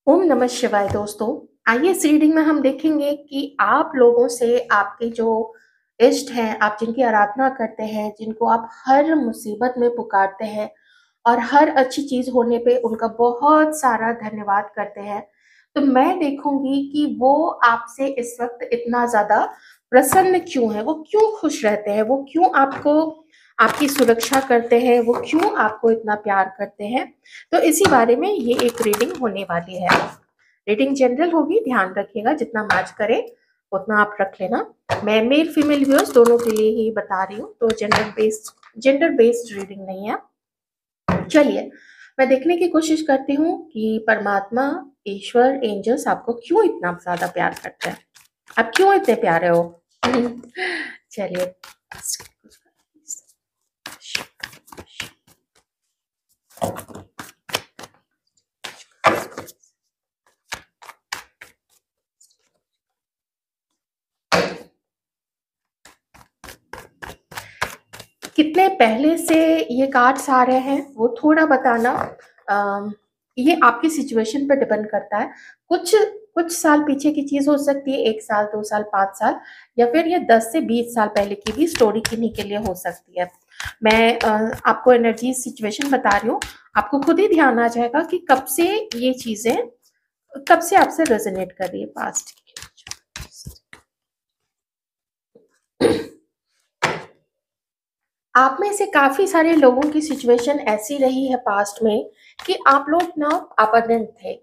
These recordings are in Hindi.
ओम नमः शिवाय दोस्तों। आइए इस रीडिंग में हम देखेंगे कि आप लोगों से आपके जो इष्ट हैं, आप जिनकी आराधना करते हैं, जिनको आप हर मुसीबत में पुकारते हैं और हर अच्छी चीज होने पे उनका बहुत सारा धन्यवाद करते हैं, तो मैं देखूंगी कि वो आपसे इस वक्त इतना ज्यादा प्रसन्न क्यों है, वो क्यों खुश रहते हैं, वो क्यों आपको आपकी सुरक्षा करते हैं, वो क्यों आपको इतना प्यार करते हैं। तो इसी बारे में ये एक रीडिंग होने वाली है। रीडिंग जनरल होगी, ध्यान रखिएगा, जितना मैच करे उतना आप रख लेना। मैं मेल फीमेल व्यूअर्स दोनों के लिए ही बता रही हूँ, तो जेंडर बेस्ड रीडिंग नहीं है। चलिए, मैं देखने की कोशिश करती हूँ कि परमात्मा, ईश्वर, एंजल्स आपको क्यों इतना ज्यादा प्यार करते हैं, आप क्यों इतने प्यारे हो। चलिए, कितने पहले से ये कार्ड्स आ रहे हैं वो थोड़ा बताना। ये आपकी सिचुएशन पर डिपेंड करता है। कुछ कुछ साल पीछे की चीज हो सकती है, 1 साल, 2 साल, 5 साल, या फिर ये 10 से 20 साल पहले की भी स्टोरी किन्हीं के लिए हो सकती है। मैं आपको एनर्जी सिचुएशन बता रही हूँ, आपको खुद ही ध्यान आ जाएगा कि कब से ये चीजें, कब से आपसे रेजोनेट कर रही है पास्ट की। आप में से काफी सारे लोगों की सिचुएशन ऐसी रही है पास्ट में कि आप लोग ना अबंडेंट थे।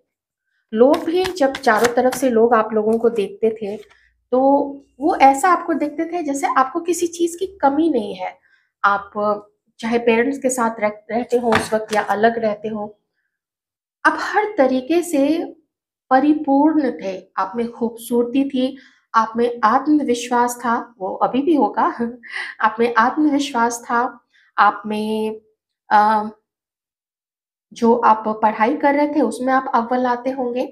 लोग भी जब चारों तरफ से लोग आप लोगों को देखते थे, तो वो ऐसा आपको देखते थे जैसे आपको किसी चीज की कमी नहीं है। आप चाहे पेरेंट्स के साथ रहते हो उस वक्त या अलग रहते हो, आप हर तरीके से परिपूर्ण थे। आप में खूबसूरती थी, आप में आत्मविश्वास था, वो अभी भी होगा। आप में आत्मविश्वास था, आप में अ, जो आप पढ़ाई कर रहे थे उसमें आप अव्वल आते होंगे,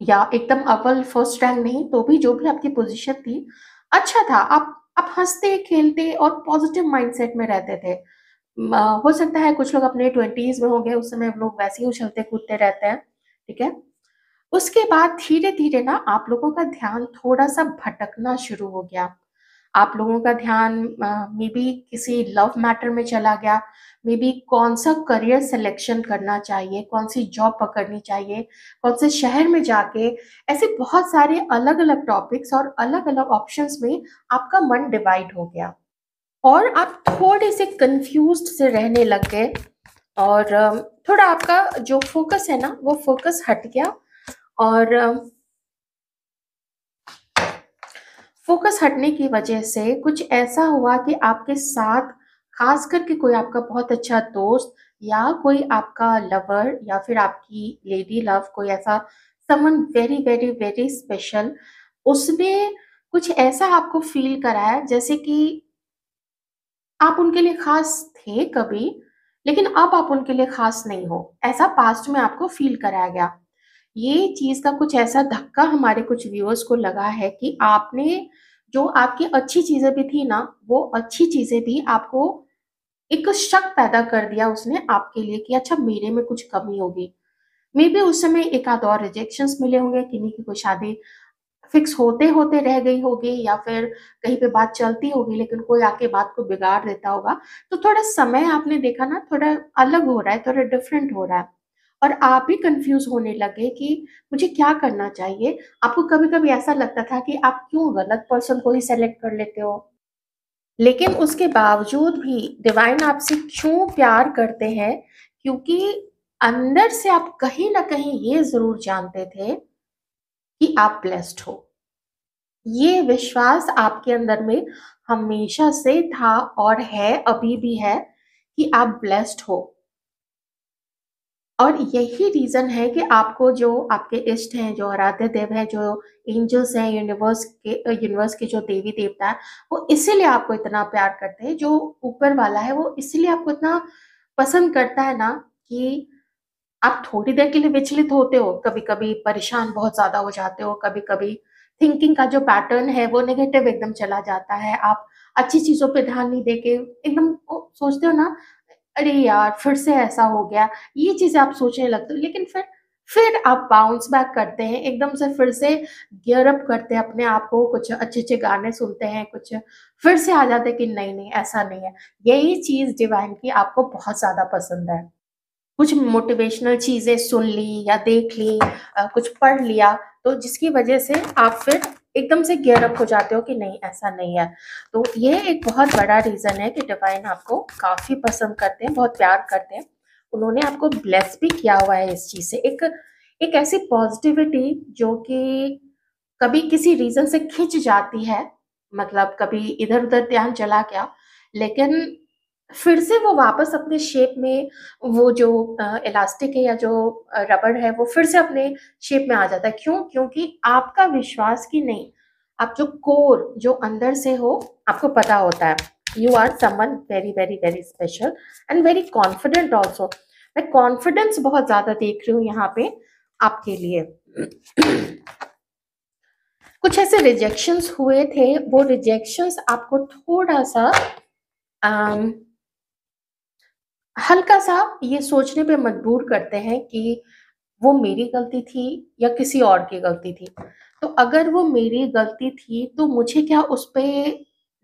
या एकदम अव्वल फर्स्ट रैंक नहीं तो भी जो भी आपकी पोजीशन थी, अच्छा था। आप हंसते खेलते और पॉजिटिव माइंडसेट में रहते थे। हो सकता है कुछ लोग अपने 20s में होंगे, उस समय लोग वैसे ही उछलते कूदते रहते हैं, ठीक है। उसके बाद धीरे धीरे ना आप लोगों का ध्यान थोड़ा सा भटकना शुरू हो गया। आप लोगों का ध्यान मे बी किसी लव मैटर में चला गया, मे बी कौन सा करियर सिलेक्शन करना चाहिए, कौन सी जॉब पकड़नी चाहिए, कौन से शहर में जाके, ऐसे बहुत सारे अलग अलग टॉपिक्स और अलग अलग ऑप्शंस में आपका मन डिवाइड हो गया और आप थोड़े से कंफ्यूज्ड से रहने लग गए। और थोड़ा आपका जो फोकस है ना वो फोकस हट गया, और फोकस हटने की वजह से कुछ ऐसा हुआ कि आपके साथ खास करके कोई आपका बहुत अच्छा दोस्त या कोई आपका लवर या फिर आपकी लेडी लव, कोई ऐसा someone very very very special, उसने कुछ ऐसा आपको फील कराया जैसे कि आप उनके लिए खास थे कभी, लेकिन अब आप उनके लिए खास नहीं हो, ऐसा पास्ट में आपको फील कराया गया। ये चीज का कुछ ऐसा धक्का हमारे कुछ व्यूअर्स को लगा है कि आपने जो आपकी अच्छी चीजें भी थी ना, वो अच्छी चीजें भी आपको एक शक पैदा कर दिया उसने आपके लिए कि अच्छा मेरे में कुछ कमी होगी। मे बी उस समय एक आध और रिजेक्शंस मिले होंगे, किन्हीं की कोई शादी फिक्स होते होते रह गई होगी, या फिर कहीं पे बात चलती होगी लेकिन कोई आके बात को बिगाड़ देता होगा। तो थोड़ा समय आपने देखा ना, थोड़ा अलग हो रहा है, थोड़ा डिफरेंट हो रहा है, और आप भी कंफ्यूज होने लगे कि मुझे क्या करना चाहिए। आपको कभी कभी ऐसा लगता था कि आप क्यों गलत पर्सन को ही सेलेक्ट कर लेते हो, लेकिन उसके बावजूद भी डिवाइन आपसे क्यों प्यार करते हैं, क्योंकि अंदर से आप कहीं ना कहीं ये जरूर जानते थे कि आप ब्लेस्ड हो। ये विश्वास आपके अंदर में हमेशा से था और है, अभी भी है, कि आप ब्लेस्ड हो। और यही रीजन है कि आपको जो आपके इष्ट हैं, जो आराध्य देव है, जो एंजल्स हैं, यूनिवर्स के जो देवी देवता है, वो इसीलिए आपको इतना प्यार करते हैं। जो ऊपर वाला है वो इसीलिए आपको इतना पसंद करता है ना, कि आप थोड़ी देर के लिए विचलित होते हो, कभी कभी परेशान बहुत ज्यादा हो जाते हो, कभी कभी थिंकिंग का जो पैटर्न है वो नेगेटिव एकदम चला जाता है, आप अच्छी चीजों पे ध्यान नहीं देके एकदम सोचते हो ना, अरे यार फिर से ऐसा हो गया, ये चीजें आप सोचने लगते हो। लेकिन फिर फिर आप बाउंस बैक करते हैं, एकदम से फिर से गियर अप करते हैं अपने आप को, कुछ अच्छे-अच्छे गाने सुनते हैं, कुछ फिर से आ जाते हैं कि नहीं-नहीं ऐसा नहीं है। यही चीज़ डिवाइन की आपको बहुत ज़्यादा पसंद है। कुछ मोटिवेशनल चीज़ें सुन ली या देख ली, कुछ पढ़ लिया, तो जिसकी वजह से आप फिर एकदम से गियर अप हो जाते हो कि नहीं ऐसा नहीं है। तो ये एक बहुत बड़ा रीज़न है कि डिवाइन आपको काफ़ी पसंद करते हैं, बहुत प्यार करते हैं। उन्होंने आपको ब्लेस भी किया हुआ है इस चीज़ से। एक एक ऐसी पॉजिटिविटी जो कि कभी किसी रीज़न से खिंच जाती है, मतलब कभी इधर-उधर ध्यान चला गया, लेकिन फिर से वो वापस अपने शेप में, वो जो इलास्टिक है या जो रबड़ है, वो फिर से अपने शेप में आ जाता है। क्यों? क्योंकि आपका विश्वास कि नहीं, आप जो कोर जो अंदर से हो, आपको पता होता है, you are someone very, very, very special and very confident also. मैं कॉन्फिडेंस बहुत ज़्यादा देख रही हूँ यहाँ पे आपके लिए। कुछ ऐसे रिजेक्शंस हुए थे, वो रिजेक्शंस आपको थोड़ा-सा अम हल्का-सा ये सोचने पे मजबूर करते हैं कि वो मेरी गलती थी या किसी और की गलती थी। तो अगर वो मेरी गलती थी, तो मुझे क्या उस पे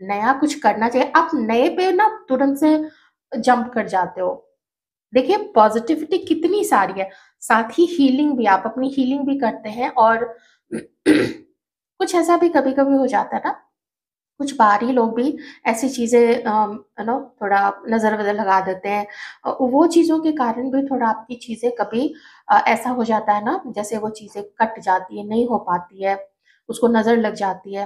नया कुछ करना चाहिए? आप नए पे ना तुरंत से जंप कर जाते हो। देखिए पॉज़िटिविटी कितनी सारी है, साथ ही हीलिंग भी, आप अपनी हीलिंग भी करते हैं और कुछ ऐसा भी कभी-कभी हो जाता है ना, कुछ बाहरी लोग भी ऐसी चीज़ें थोड़ा नज़र-वज़र लगा देते हैं। वो चीज़ों के कारण भी थोड़ा आपकी चीज़ें कभी ऐसा हो जाता है ना, जैसे वो चीज़ें कट जाती है, नहीं हो पाती है, उसको नज़र लग जाती है।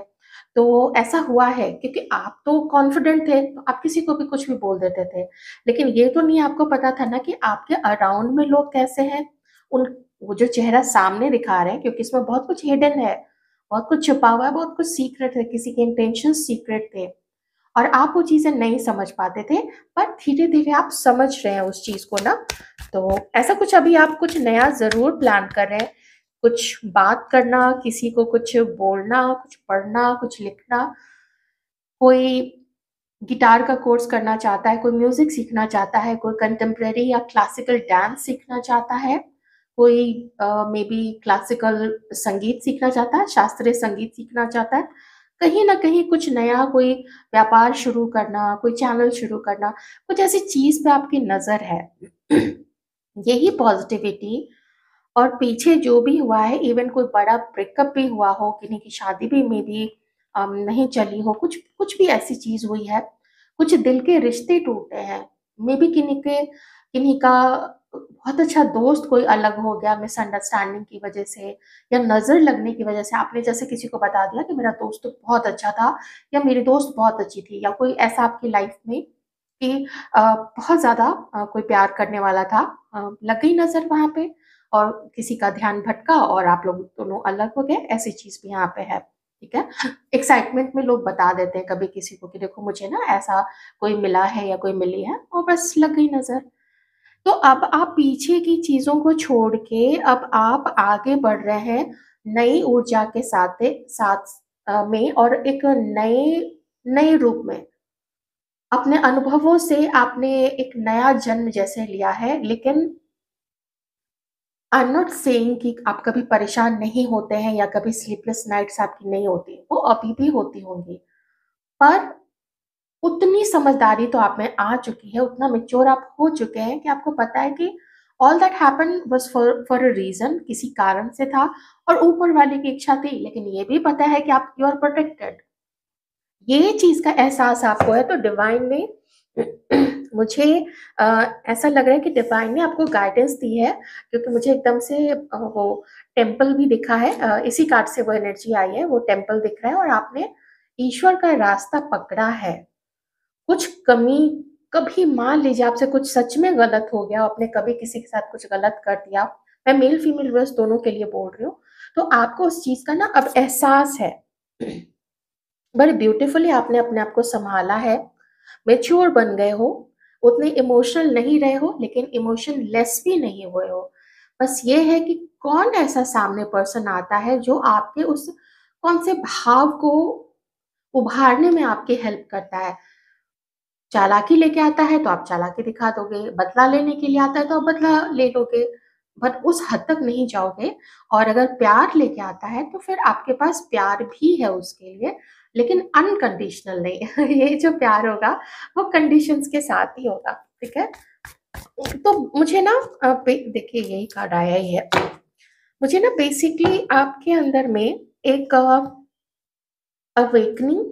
तो ऐसा हुआ है क्योंकि आप तो कॉन्फिडेंट थे, तो आप किसी को भी कुछ भी बोल देते थे। लेकिन ये तो नहीं आपको पता था ना कि आपके अराउंड में लोग कैसे हैं। उन वो जो चेहरा सामने दिखा रहे हैं, क्योंकि इसमें बहुत कुछ हिडन है, बहुत कुछ छुपा हुआ है, बहुत कुछ सीक्रेट है, किसी के इंटेंशंस सीक्रेट थे और आप वो चीज़ें नहीं समझ पाते थे, पर धीरे-धीरे आप समझ रहे हैं उस चीज़ को ना। तो ऐसा कुछ अभी आप कुछ नया ज़रूर प्लान कर रहे हैं, कुछ बात करना, किसी को कुछ बोलना, कुछ पढ़ना, कुछ लिखना, कोई गिटार का कोर्स करना चाहता है, कोई म्यूज़िक सीखना चाहता है, कोई कंटेम्परेरी या क्लासिकल डांस सीखना चाहता है, कोई मेबी क्लासिकल संगीत सीखना चाहता है, शास्त्रीय संगीत सीखना चाहता है। कहीं न कहीं कुछ नया, कोई व्यापार शुरू करना, कोई चैनल शुरू करना, कुछ ऐसी चीज़ पे आपकी नज़र है। यही पॉज़िटिविटी और पीछे जो भी हुआ है, इवन कोई बड़ा ब्रेकअप भी हुआ हो, किन्हीं की शादी भी मेबी नहीं चली हो, कुछ कुछ भी ऐसी चीज़ हुई है, कुछ दिल के रिश्ते टूटे हैं, मेबी किन्हीं का बहुत अच्छा दोस्त कोई अलग हो गया मिसअंडरस्टैंडिंग की वजह से या नज़र लगने की वजह से। आपने जैसे किसी को बता दिया कि मेरा दोस्त तो बहुत अच्छा था या मेरी दोस्त बहुत अच्छी थी, या कोई ऐसा आपकी लाइफ में कि बहुत ज़्यादा कोई प्यार करने वाला था, लग गई नज़र वहाँ पे और किसी का ध्यान भटका और आप लोग दोनों अलग हो गए, ऐसी चीज़ भी यहाँ पे है, ठीक है? एक्साइटमेंट में लोग बता देते हैं कभी किसी को कि देखो मुझे ना ऐसा कोई मिला है या कोई मिली है और बस लग गई नज़र। तो अब आप पीछे की चीज़ों को छोड़ के अब आप आगे बढ़ रहे हैं नई ऊर्जा के साथ में और एक नए नए रूप में। अपने अनुभवों से आपने एक नया जन्म जैसे लिया है, लेकिन आई एम नॉट सेइंग कि आप कभी परेशान नहीं होते हैं या कभी स्लीपलेस नाइट्स आपकी नहीं होती, वो अभी भी होती होंगी। पर उतनी समझदारी तो आप में आ चुकी है, उतना मैच्योर आप हो चुके हैं कि आपको पता है कि all that happened was for a reason, किसी कारण से था और ऊपर वाले की इच्छा थी, लेकिन ये भी पता है कि आप यू आर प्रोटेक्टेड। ये चीज़ का एहसास आपको है, तो डिवाइन ने मुझे अ, ऐसा लग रहा है कि डिवाइन ने आपको गाइडेंस दी है, क्योंकि मुझे एकदम से वो टेम्पल भी दिखा है, इसी कार्ड से वो एनर्जी आई है, वो टेम्पल दिख रहा है और आपने ईश्वर का रास्ता पकड़ा है। कुछ कमी, कभी मान लीजिए आपसे कुछ सच में गलत हो गया, आपने कभी किसी के साथ कुछ गलत कर दिया, मैं मेल फीमेल वर्स दोनों के लिए बोल रही हूँ, तो आपको उस चीज़ का ना अब एहसास है। बड़े ब्यूटीफुली आपने अपने आप को सँभाला है, मैच्योर बन गए हो, उतने इमोशनल नहीं रहे हो, लेकिन इमोशन लेस भी नहीं हुए हो। बस ये है कि कौन ऐसा सामने पर्सन आता है जो आपके उस कौन से भाव को उभारने में आपकी हेल्प करता है। चालाकी लेके आता है तो आप चालाकी दिखा दोगे, बदला लेने के लिए आता है तो आप बदला ले लोगे। बट उस हद तक नहीं जाओगे। और अगर प्यार लेके आता है तो फिर आपके पास प्यार भी है उसके लिए, लेकिन अनकंडीशनल नहीं। ये जो प्यार होगा वो कंडीशंस के साथ ही होगा, ठीक है। तो मुझे ना देखिए यही कार्ड आया ही है। मुझे ना बेसिकली आपके अंदर में एक अवेकनिंग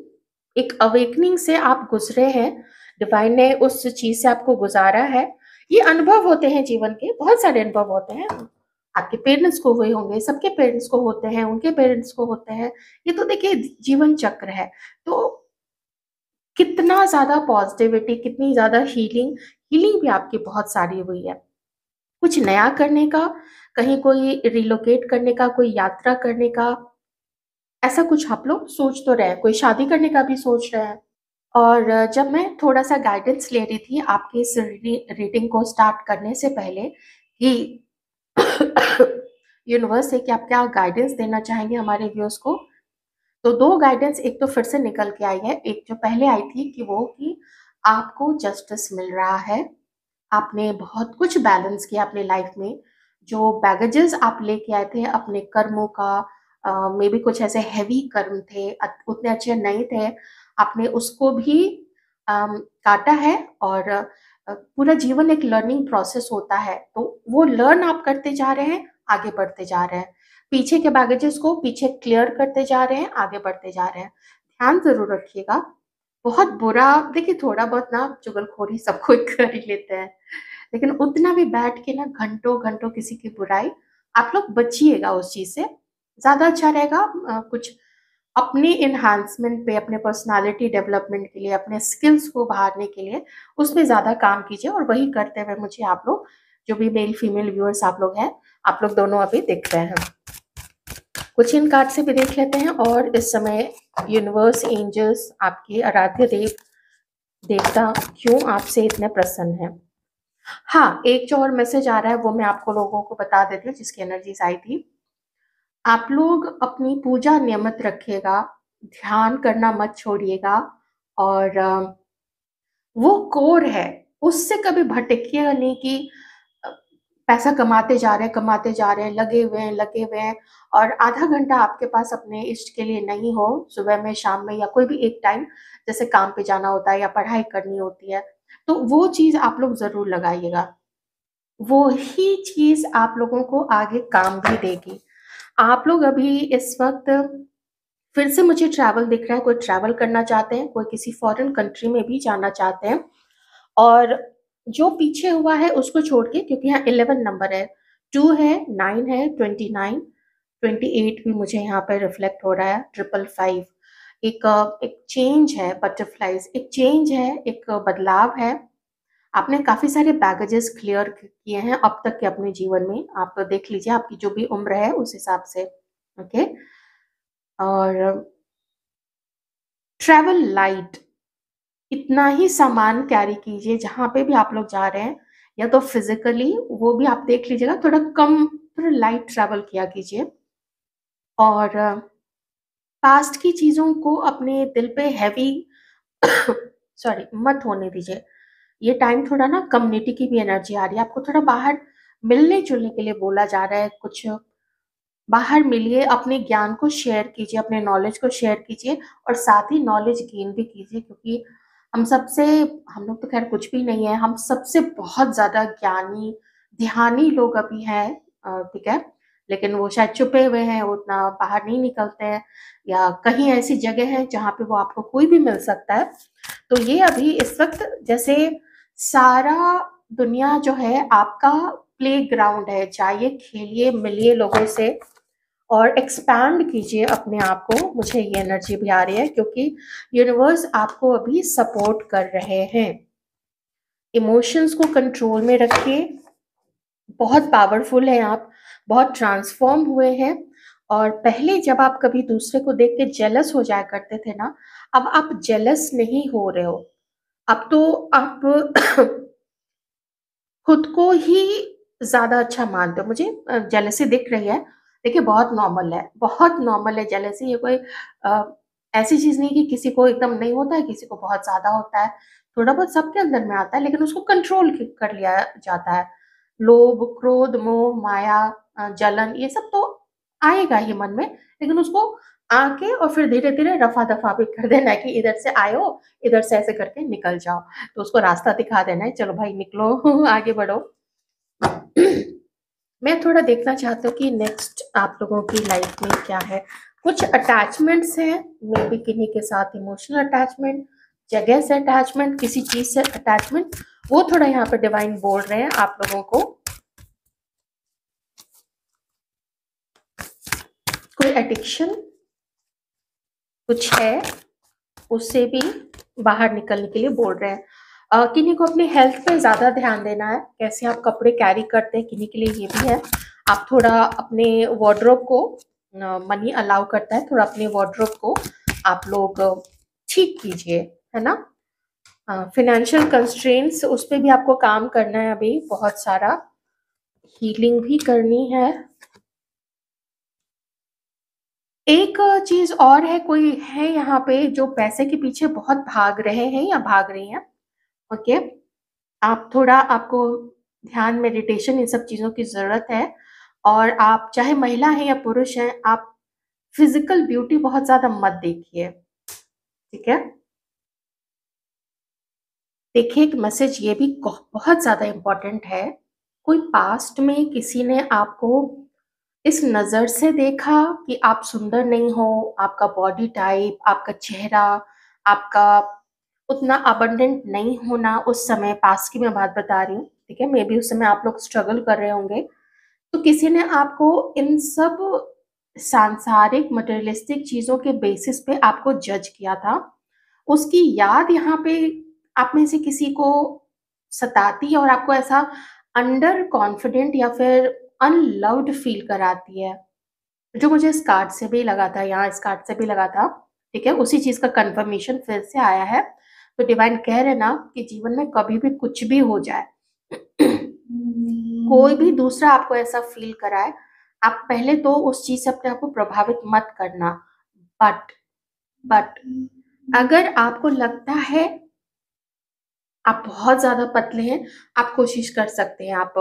एक अवेकनिंग से आप गुजरे हैं। डिवाइन ने उस चीज से आपको गुजारा है। ये अनुभव होते हैं जीवन के, बहुत सारे अनुभव होते हैं। आपके पेरेंट्स को हुए होंगे, सबके पेरेंट्स को होते हैं, उनके पेरेंट्स को होते हैं। ये तो देखिए जीवन चक्र है। तो कितना ज्यादा पॉजिटिविटी, कितनी ज्यादा हीलिंग, हीलिंग भी आपकी बहुत सारी हुई है। कुछ नया करने का, कहीं कोई रिलोकेट करने का, कोई यात्रा करने का, ऐसा कुछ आप लोग सोच तो रहे हैं। कोई शादी करने का भी सोच रहे हैं। और जब मैं थोड़ा सा गाइडेंस ले रही थी आपकी इस रीडिंग को स्टार्ट करने से पहले कि यूनिवर्स से कि आप क्या गाइडेंस देना चाहेंगे हमारे व्यूअर्स को, तो दो गाइडेंस एक तो फिर से निकल के आई है। एक जो पहले आई थी कि आपको जस्टिस मिल रहा है। आपने बहुत कुछ बैलेंस किया अपने लाइफ में। जो बैगेजेस आप लेके आए थे अपने कर्मों का, मे बी कुछ ऐसे हैवी कर्म थे, उतने अच्छे नहीं थे, आपने उसको भी काटा है। और पूरा जीवन एक लर्निंग प्रोसेस होता है, तो वो लर्न आप करते जा रहे हैं, आगे बढ़ते जा रहे हैं। पीछे के बैगेजेस को पीछे क्लियर करते जा रहे हैं, आगे बढ़ते जा रहे हैं। ध्यान जरूर रखिएगा। बहुत बुरा, देखिए थोड़ा बहुत ना चुगलखोरी सब कोई कर ही लेते हैं, लेकिन उतना भी बैठ के ना घंटों घंटों किसी की बुराई, आप लोग बचिएगा उस चीज से। ज्यादा अच्छा रहेगा कुछ अपने इन्हांसमेंट पे, अपने पर्सनालिटी डेवलपमेंट के लिए, अपने स्किल्स को उभारने के लिए उसमें ज्यादा काम कीजिए। और वही करते हुए मुझे आप लोग जो भी मेल फीमेल व्यूअर्स आप लोग हैं, आप लोग दोनों अभी दिख रहे हैं। कुछ इन कार्ड से भी देख लेते हैं। और इस समय यूनिवर्स, एंजल्स, आपके आराध्य देव देवता क्यों आपसे इतने प्रसन्न हैं। हाँ, एक जो और मैसेज आ रहा है वो मैं आपको लोगों को बता देती हूँ जिसकी एनर्जीज आई थी। आप लोग अपनी पूजा नियमित रखिएगा, ध्यान करना मत छोड़िएगा। और वो कोर है, उससे कभी भटकिएगा नहीं कि अ, पैसा कमाते जा रहे हैं, लगे हुए हैं, और आधा घंटा आपके पास अपने इष्ट के लिए नहीं हो, सुबह में, शाम में, या कोई भी एक टाइम, जैसे काम पे जाना होता है या पढ़ाई करनी होती है, तो वो चीज आप लोग जरूर लगाइएगा। वो ही चीज आप लोगों को आगे काम भी देगी। आप लोग अभी इस वक्त फिर से मुझे ट्रैवल दिख रहा है, कोई ट्रैवल करना चाहते हैं, कोई किसी फॉरेन कंट्री में भी जाना चाहते हैं। और जो पीछे हुआ है उसको छोड़ के, क्योंकि यहाँ 11 नंबर है, 2 है, 9 है, 29, 28 भी मुझे यहाँ पे रिफ्लेक्ट हो रहा है, 555। एक चेंज है, बटरफ्लाइज, एक चेंज है, एक बदलाव है। आपने काफी सारे बैगेजेस क्लियर किए हैं अब तक के अपने जीवन में। आप देख लीजिए आपकी जो भी उम्र है उस हिसाब से। ओके। और ट्रैवल लाइट, इतना ही सामान कैरी कीजिए जहां पे भी आप लोग जा रहे हैं, या तो फिजिकली वो भी आप देख लीजिएगा, थोड़ा कम, थोड़ा लाइट ट्रैवल किया कीजिए। और पास्ट की चीजों को अपने दिल पे हैवी सॉरी मत होने दीजिए। ये टाइम थोड़ा ना कम्युनिटी की भी एनर्जी आ रही है, आपको थोड़ा बाहर मिलने जुलने के लिए बोला जा रहा है। कुछ बाहर मिलिए, अपने ज्ञान को शेयर कीजिए, अपने नॉलेज को शेयर कीजिए, और साथ ही नॉलेज गेन भी कीजिए। क्योंकि हम लोग तो खैर कुछ भी नहीं है, हम सबसे बहुत ज्यादा ज्ञानी ध्यानी लोग अभी हैं, ठीक है। लेकिन वो शायद छुपे हुए हैं, वो उतना बाहर नहीं निकलते हैं, या कहीं ऐसी जगह है जहाँ पे वो आपको कोई भी मिल सकता है। तो ये अभी इस वक्त जैसे सारा दुनिया जो है आपका प्ले ग्राउंड है, जाइए खेलिए, मिलिए लोगों से, और एक्सपैंड कीजिए अपने आप को। मुझे ये एनर्जी भी आ रही है क्योंकि यूनिवर्स आपको अभी सपोर्ट कर रहे हैं। इमोशंस को कंट्रोल में रखिए, बहुत पावरफुल है आप, बहुत ट्रांसफॉर्म हुए हैं। और पहले जब आप कभी दूसरे को देख के जेलस हो जाया करते थे ना, अब आप जेलस नहीं हो रहे हो। अब तो आप खुद को ही ज्यादा अच्छा मानते हो। मुझे जेलसी दिख रही है, देखिए बहुत नॉर्मल है, बहुत नॉर्मल है जेलसी। ये कोई अ, ऐसी चीज नहीं कि किसी को एकदम नहीं होता है, किसी को बहुत ज्यादा होता है। थोड़ा बहुत सबके अंदर में आता है, लेकिन उसको कंट्रोल कर लिया जाता है। लोभ, क्रोध, मोह, माया, जलन, ये सब तो आएगा ही मन में, लेकिन उसको आके और फिर धीरे-धीरे रफ़ा-दफ़ा भी कर देना है कि इधर से आए हो, इधर से ऐसे करके निकल जाओ। तो उसको रास्ता दिखा देना है, चलो भाई निकलो आगे बढ़ो। मैं थोड़ा देखना चाहती हूँ कि नेक्स्ट आप लोगों की लाइफ में क्या है। कुछ अटैचमेंट्स हैं, मे बी किन्हीं के साथ इमोशनल अटैचमेंट, जगह से अटैचमेंट, किसी चीज से अटैचमेंट, वो थोड़ा यहाँ पे डिवाइन बोल रहे हैं आप लोगों को। कोई एडिक्शन कुछ है, उससे भी बाहर निकलने के लिए बोल रहे हैं। किन्हीं को अपनी हेल्थ पे ज्यादा ध्यान देना है, कैसे आप कपड़े कैरी करते हैं, किन्हीं के लिए ये भी है। आप थोड़ा अपने वार्डरोब को, मनी अलाउ करता है, थोड़ा अपने वार्डरोब को आप लोग ठीक कीजिए, है ना। फिनेंशियल कंस्ट्रेंट्स, उस पर भी आपको काम करना है, अभी बहुत सारा हीलिंग भी करनी है। एक चीज और है, कोई है यहाँ पे जो पैसे के पीछे बहुत भाग रहे हैं या भाग रही हैं। ओके, आप थोड़ा, आपको ध्यान, मेडिटेशन, इन सब चीजों की जरूरत है। और आप चाहे महिला हैं या पुरुष हैं, आप फिजिकल ब्यूटी बहुत ज्यादा मत देखिए, ठीक है। देखिए, एक मैसेज ये भी बहुत ज्यादा इम्पोर्टेंट है। कोई पास्ट में किसी ने आपको इस नजर से देखा कि आप सुंदर नहीं हो, आपका बॉडी टाइप, आपका चेहरा, आपका उतना अबंडेंट नहीं होना उस समय, पास्ट की मैं बात बता रही हूँ, ठीक है। मे बी उस समय आप लोग स्ट्रगल कर रहे होंगे, तो किसी ने आपको इन सब सांसारिक मटेरियलिस्टिक चीजों के बेसिस पे आपको जज किया था। उसकी याद यहाँ पे आप में से किसी को सताती है और आपको ऐसा अंडर कॉन्फिडेंट या फिर अनलव्ड फील कराती है, जो मुझे इस कार्ड से भी लगा था, यहाँ इस कार्ड से भी लगा था, ठीक है। उसी चीज का कंफर्मेशन फिर से आया है। तो डिवाइन कह रहे ना कि जीवन में कभी भी कुछ भी हो जाए, कोई भी दूसरा आपको ऐसा फील कराए, आप पहले तो उस चीज से अपने आप को प्रभावित मत करना। बट बट अगर आपको लगता है आप बहुत ज्यादा पतले हैं, आप कोशिश कर सकते हैं, आप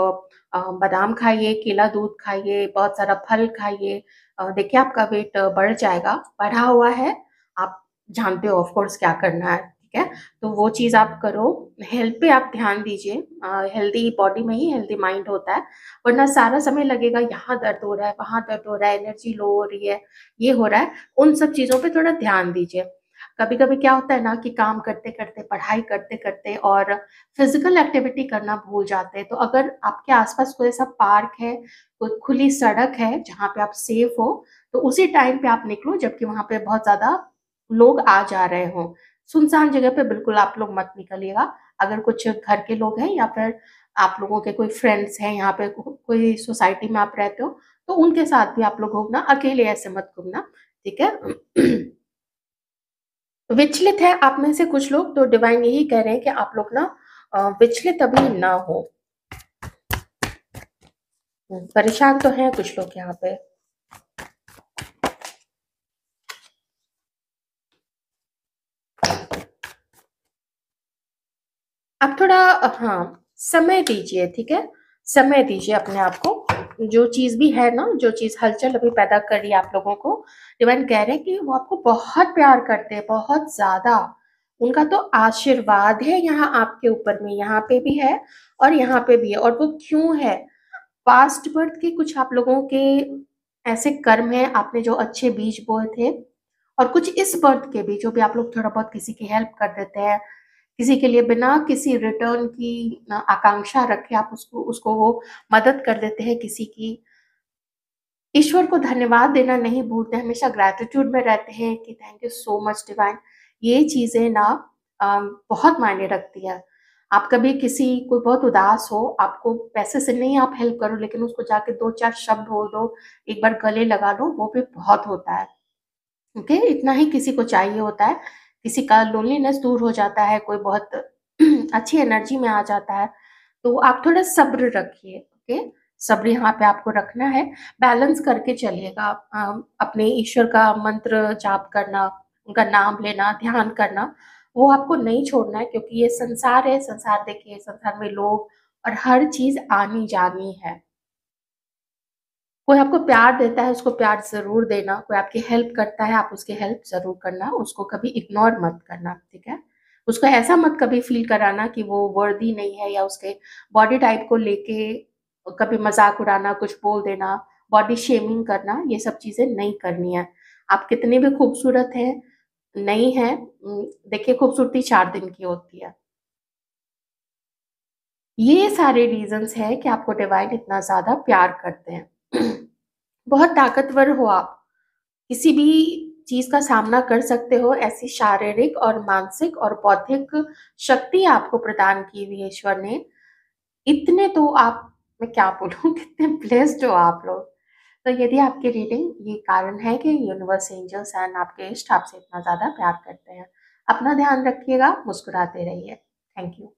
बादाम खाइए, केला दूध खाइए, बहुत सारा फल खाइए। देखिए, आपका वेट बढ़ जाएगा, बढ़ा हुआ है, आप जानते हो ऑफ कोर्स क्या करना है, ठीक है। तो वो चीज आप करो, हेल्थ पे आप ध्यान दीजिए। हेल्दी बॉडी में ही हेल्दी माइंड होता है, वरना सारा समय लगेगा यहाँ दर्द हो रहा है, वहां दर्द हो रहा है, एनर्जी लो हो रही है, ये हो रहा है, उन सब चीजों पे थोड़ा ध्यान दीजिए। कभी कभी क्या होता है ना कि काम करते करते, पढ़ाई करते करते और फिजिकल एक्टिविटी करना भूल जाते हैं। तो अगर आपके आसपास कोई ऐसा पार्क है, कोई खुली सड़क है जहाँ पे आप सेफ हो, तो उसी टाइम पे आप निकलो जबकि वहां पे बहुत ज्यादा लोग आ जा रहे हो। सुनसान जगह पे बिल्कुल आप लोग मत निकलिएगा। अगर कुछ घर के लोग हैं या फिर आप लोगों के कोई फ्रेंड्स हैं, यहाँ पे कोई सोसाइटी में आप रहते हो, तो उनके साथ भी आप लोग घूमना, अकेले ऐसे मत घूमना, ठीक है। विचलित है आप में से कुछ लोग, तो डिवाइन यही कह रहे हैं कि आप लोग ना विचलित अभी ना हो। परेशान तो हैं कुछ लोग यहाँ पे। आप थोड़ा, हाँ, समय दीजिए, ठीक है। समय दीजिए अपने आप को। जो चीज भी है ना, जो चीज हलचल अभी पैदा कर रही है आप लोगों को, डिवाइन कह रहे हैं कि वो आपको बहुत प्यार करते हैं, बहुत ज्यादा। उनका तो आशीर्वाद है यहाँ आपके ऊपर में, यहाँ पे भी है और यहाँ पे भी है। और वो क्यों है, पास्ट बर्थ के कुछ आप लोगों के ऐसे कर्म हैं, आपने जो अच्छे बीज बोए थे, और कुछ इस बर्थ के भी, जो भी आप लोग थोड़ा बहुत किसी की हेल्प कर देते हैं, किसी के लिए बिना किसी रिटर्न की आकांक्षा रखे आप उसको उसको वो मदद कर देते हैं किसी की। ईश्वर को धन्यवाद देना नहीं भूलते, हमेशा ग्रैटिट्यूड में रहते हैं कि thank you so much divine. ये चीजें ना बहुत मायने रखती है। आप कभी किसी, कोई बहुत उदास हो, आपको पैसे से नहीं आप हेल्प करो, लेकिन उसको जाके दो चार शब्द बोल दो, एक बार गले लगा लो, वो भी बहुत होता है। ओके, इतना ही किसी को चाहिए होता है। किसी का लोनलीनेस दूर हो जाता है, कोई बहुत अच्छी एनर्जी में आ जाता है। तो आप थोड़ा सब्र रखिए, ओके। सब्र यहाँ पे आपको रखना है, बैलेंस करके चलिएगा। अपने ईश्वर का मंत्र जाप करना, उनका नाम लेना, ध्यान करना, वो आपको नहीं छोड़ना है, क्योंकि ये संसार है। संसार देखिए, संसार में लोग और हर चीज़ आनी-जानी है। कोई आपको प्यार देता है, उसको प्यार ज़रूर देना, कोई आपकी हेल्प करता है, आप उसकी हेल्प ज़रूर करना, उसको कभी इग्नोर मत करना, ठीक है? उसको ऐसा मत कभी फ़ील कराना कि वो वर्दी नहीं है, या उसके बॉडी टाइप को लेके कभी मज़ाक उड़ाना, कुछ बोल देना, बॉडी शेमिंग करना, ये सब चीज़ें नहीं करनी है। आप कितनी भी खूबसूरत हैं, नहीं हैं, देखिए खूबसूरती 4 दिन की होती है। ये सारे रीज़न्स हैं कि आपको डिवाइन इतना ज़्यादा प्यार करते हैं। बहुत ताकतवर हो आप, किसी भी चीज़ का सामना कर सकते हो, ऐसी शारीरिक और मानसिक और बौद्धिक शक्ति आपको प्रदान की हुई है ईश्वर ने। इतने तो आप, मैं क्या बोलूँ कितने ब्लेस्ड हो आप लोग। तो यदि आपकी रीडिंग ये कारण है कि यूनिवर्स, एंजल्स एंड आपके इष्ट आपसे इतना ज़्यादा प्यार करते हैं। अपना ध्यान रखिएगा, मुस्कुराते रहिए। Thank you.